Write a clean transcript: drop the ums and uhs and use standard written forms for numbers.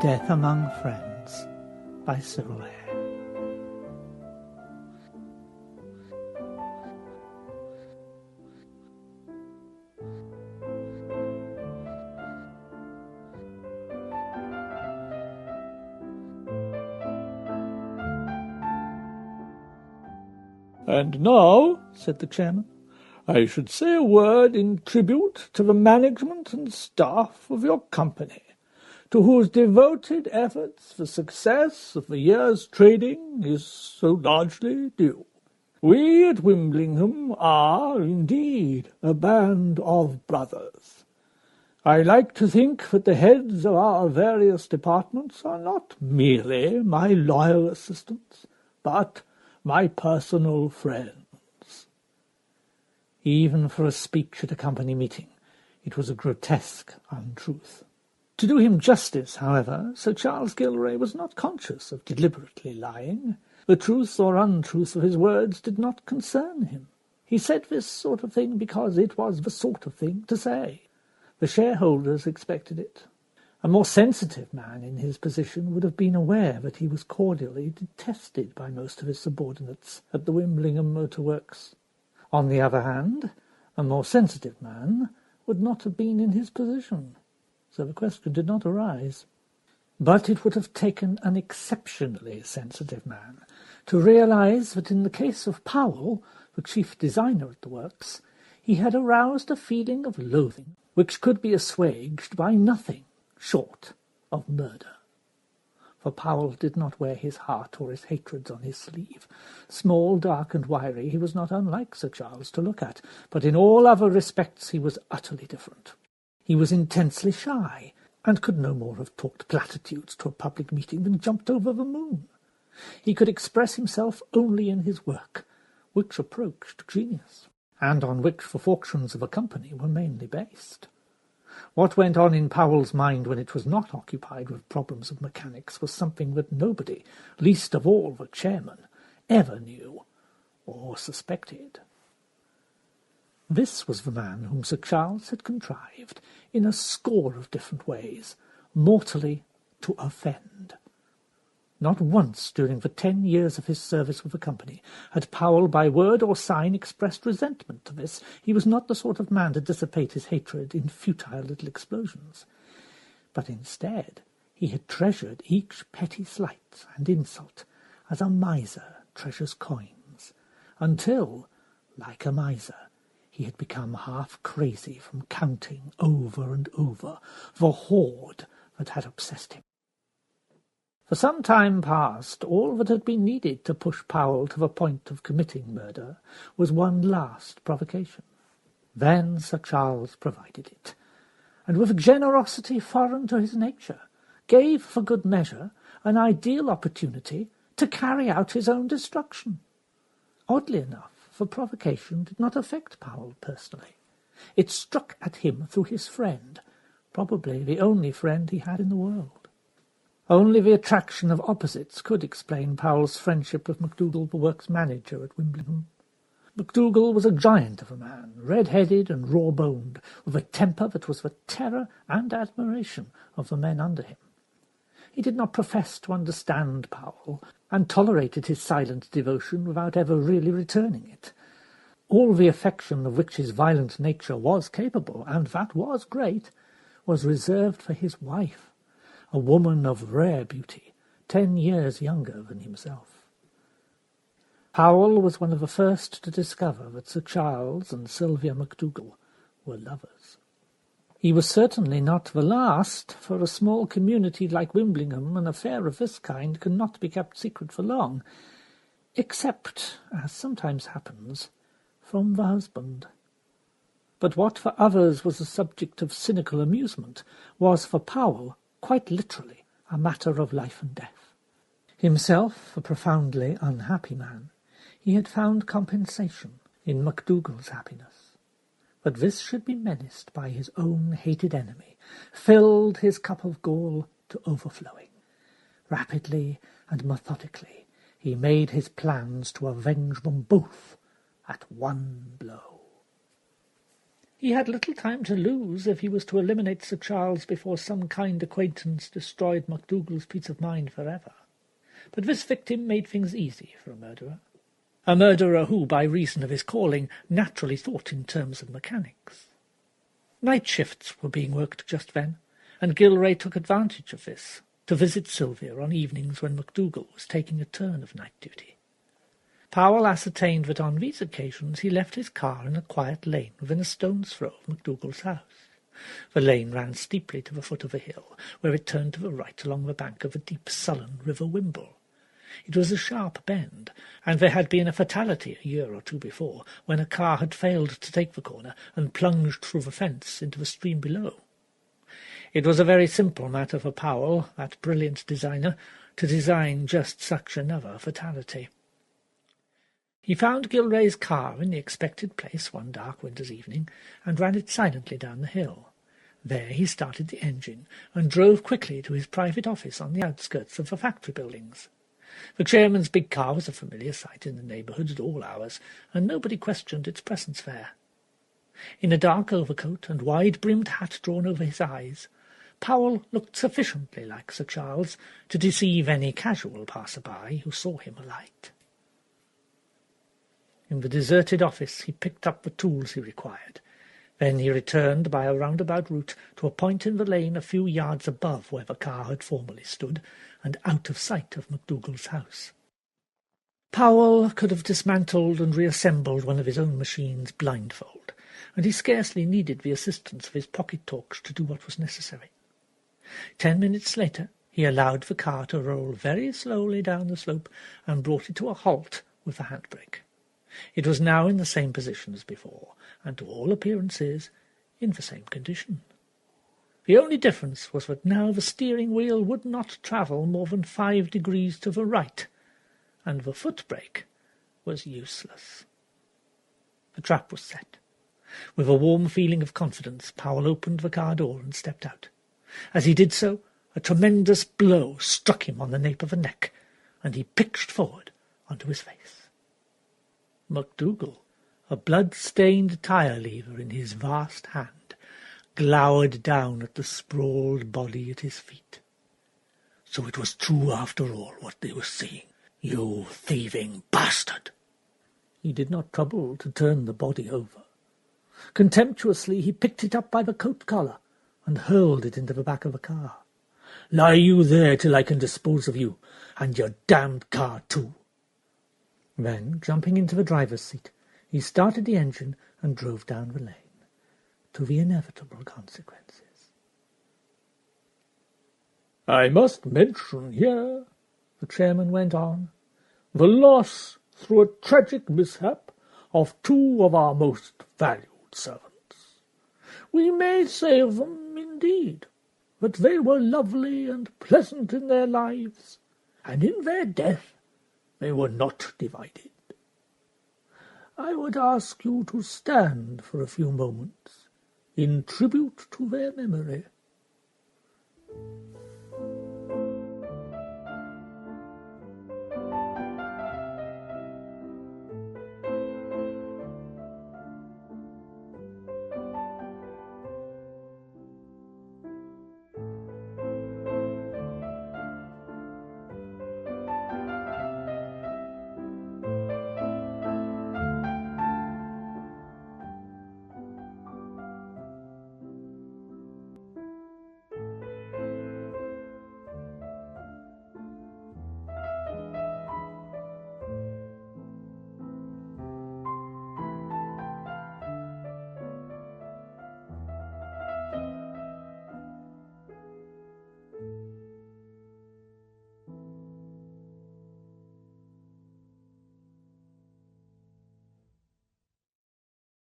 Death Among Friends by Cyril. "And now," said the chairman, "I should say a word in tribute to the management and staff of your company, to whose devoted efforts the success of the year's trading is so largely due. We at Wimblingham are, indeed, a band of brothers. I like to think that the heads of our various departments are not merely my loyal assistants, but my personal friends." Even for a speech at a company meeting, it was a grotesque untruth. To do him justice, however, Sir Charles Gilray was not conscious of deliberately lying. The truth or untruth of his words did not concern him. He said this sort of thing because it was the sort of thing to say. The shareholders expected it. A more sensitive man in his position would have been aware that he was cordially detested by most of his subordinates at the Wimblingham Motor Works. On the other hand, a more sensitive man would not have been in his position, so the question did not arise. But it would have taken an exceptionally sensitive man to realize that in the case of Powell, the chief designer at the works, he had aroused a feeling of loathing which could be assuaged by nothing short of murder. For Powell did not wear his heart or his hatreds on his sleeve. Small, dark, and wiry, he was not unlike Sir Charles to look at, but in all other respects he was utterly different. He was intensely shy, and could no more have talked platitudes to a public meeting than jumped over the moon. He could express himself only in his work, which approached genius, and on which the fortunes of a company were mainly based. What went on in Powell's mind when it was not occupied with problems of mechanics was something that nobody, least of all the chairman, ever knew or suspected. This was the man whom Sir Charles had contrived, in a score of different ways, mortally to offend. Not once during the 10 years of his service with the company had Powell by word or sign expressed resentment to this. He was not the sort of man to dissipate his hatred in futile little explosions. But instead he had treasured each petty slight and insult as a miser treasures coins, until, like a miser, he had become half crazy from counting over and over the hoard that had obsessed him. For some time past, all that had been needed to push Powell to the point of committing murder was one last provocation. Then Sir Charles provided it, and with a generosity foreign to his nature, gave, for good measure, an ideal opportunity to carry out his own destruction. Oddly enough, the provocation did not affect Powell personally. It struck at him through his friend, probably the only friend he had in the world. Only the attraction of opposites could explain Powell's friendship with MacDougall, the works manager at Wimblingham. MacDougall was a giant of a man, red-headed and raw-boned, with a temper that was the terror and admiration of the men under him. He did not profess to understand Powell, and tolerated his silent devotion without ever really returning it. All the affection of which his violent nature was capable, and that was great, was reserved for his wife, a woman of rare beauty, 10 years younger than himself. Powell was one of the first to discover that Sir Charles and Sylvia MacDougall were lovers. He was certainly not the last. For a small community like Wimblingham, an affair of this kind cannot be kept secret for long, except, as sometimes happens, from the husband. But what for others was a subject of cynical amusement was for Powell quite literally a matter of life and death. Himself a profoundly unhappy man, he had found compensation in MacDougall's happiness. But this should be menaced by his own hated enemy, filled his cup of gall to overflowing. Rapidly and methodically he made his plans to avenge them both at one blow. He had little time to lose if he was to eliminate Sir Charles before some kind acquaintance destroyed MacDougall's peace of mind forever. But this victim made things easy for a murderer. A murderer who, by reason of his calling, naturally thought in terms of mechanics. Night shifts were being worked just then, and Gilray took advantage of this to visit Sylvia on evenings when MacDougall was taking a turn of night duty. Powell ascertained that on these occasions he left his car in a quiet lane within a stone's throw of MacDougall's house. The lane ran steeply to the foot of a hill, where it turned to the right along the bank of the deep, sullen River Wimble. It was a sharp bend, and there had been a fatality a year or two before, when a car had failed to take the corner and plunged through the fence into the stream below. It was a very simple matter for Powell, that brilliant designer, to design just such another fatality. He found Gilray's car in the expected place one dark winter's evening, and ran it silently down the hill. There he started the engine, and drove quickly to his private office on the outskirts of the factory buildings. The chairman's big car was a familiar sight in the neighbourhood at all hours, and nobody questioned its presence there. In a dark overcoat and wide-brimmed hat drawn over his eyes, Powell looked sufficiently like Sir Charles to deceive any casual passer-by who saw him alight. In the deserted office he picked up the tools he required. Then he returned by a roundabout route to a point in the lane a few yards above where the car had formerly stood, and out of sight of MacDougall's house. Powell could have dismantled and reassembled one of his own machines blindfold, and he scarcely needed the assistance of his pocket-torch to do what was necessary. 10 minutes later he allowed the car to roll very slowly down the slope and brought it to a halt with the handbrake. It was now in the same position as before, and to all appearances in the same condition. The only difference was that now the steering wheel would not travel more than 5 degrees to the right, and the foot-brake was useless. The trap was set. With a warm feeling of confidence, Powell opened the car door and stepped out. As he did so, a tremendous blow struck him on the nape of the neck, and he pitched forward onto his face. MacDougall, a blood-stained tire lever in his vast hand, glowered down at the sprawled body at his feet. So it was true after all what they were saying. You thieving bastard! He did not trouble to turn the body over. Contemptuously he picked it up by the coat collar and hurled it into the back of the car. Lie you there till I can dispose of you, and your damned car too. Then, jumping into the driver's seat, he started the engine and drove down the lane, to the inevitable consequences. I must mention here, the chairman went on, the loss, through a tragic mishap, of 2 of our most valued servants. We may say of them, indeed, that they were lovely and pleasant in their lives, and in their death they were not divided. I would ask you to stand for a few moments in tribute to their memory.